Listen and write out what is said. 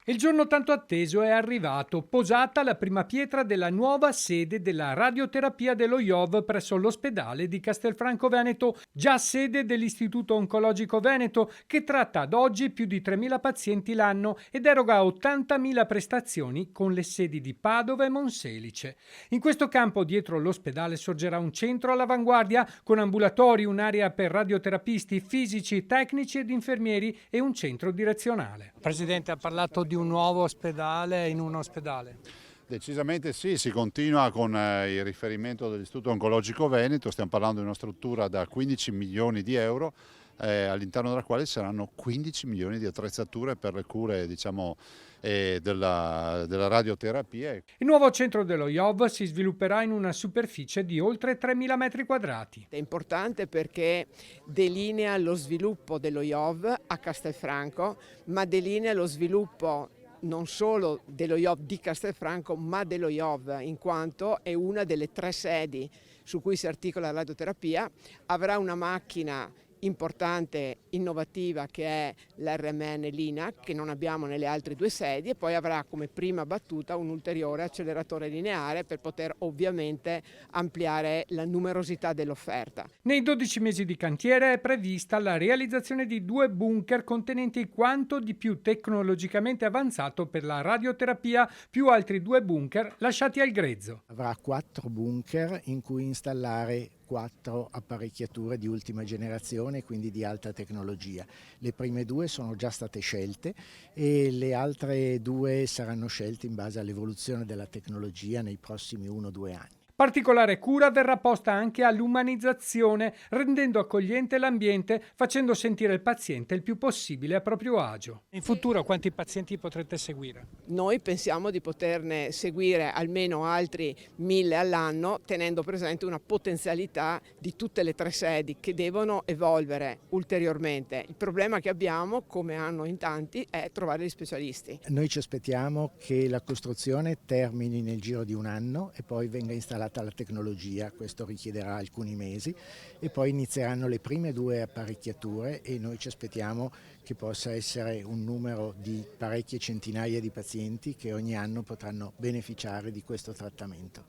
Il giorno tanto atteso è arrivato, posata la prima pietra della nuova sede della radioterapia dello IOV presso l'ospedale di Castelfranco Veneto, già sede dell'Istituto Oncologico Veneto, che tratta ad oggi più di 3.000 pazienti l'anno ed eroga 80.000 prestazioni con le sedi di Padova e Monselice. In questo campo, dietro l'ospedale, sorgerà un centro all'avanguardia con ambulatori, un'area per radioterapisti, fisici, tecnici ed infermieri e un centro direzionale. Presidente, ha parlato di un nuovo ospedale in un ospedale. Decisamente sì, si continua con il riferimento dell'Istituto Oncologico Veneto, stiamo parlando di una struttura da 15 milioni di euro, all'interno della quale saranno 15 milioni di attrezzature per le cure, diciamo, della radioterapia. Il nuovo centro dello IOV si svilupperà in una superficie di oltre 3.000 metri quadrati. È importante perché delinea lo sviluppo dello IOV a Castelfranco, ma delinea lo sviluppo non solo dello IOV di Castelfranco, ma dello IOV, in quanto è una delle 3 sedi su cui si articola la radioterapia. Avrà una macchina importante, innovativa, che è l'RMN Linac, che non abbiamo nelle altre 2 sedi, e poi avrà come prima battuta un ulteriore acceleratore lineare per poter ovviamente ampliare la numerosità dell'offerta. Nei 12 mesi di cantiere è prevista la realizzazione di 2 bunker contenenti quanto di più tecnologicamente avanzato per la radioterapia, più altri 2 bunker lasciati al grezzo. Avrà 4 bunker in cui installare 4 apparecchiature di ultima generazione, quindi di alta tecnologia. Le prime 2 sono già state scelte e le altre 2 saranno scelte in base all'evoluzione della tecnologia nei prossimi 1-2 anni. Particolare cura verrà posta anche all'umanizzazione, rendendo accogliente l'ambiente, facendo sentire il paziente il più possibile a proprio agio. In futuro quanti pazienti potrete seguire? Noi pensiamo di poterne seguire almeno altri 1.000 all'anno, tenendo presente una potenzialità di tutte le 3 sedi che devono evolvere ulteriormente. Il problema che abbiamo, come hanno in tanti, è trovare gli specialisti. Noi ci aspettiamo che la costruzione termini nel giro di 1 anno e poi venga installata la tecnologia, questo richiederà alcuni mesi, e poi inizieranno le prime 2 apparecchiature e noi ci aspettiamo che possa essere un numero di parecchie centinaia di pazienti che ogni anno potranno beneficiare di questo trattamento.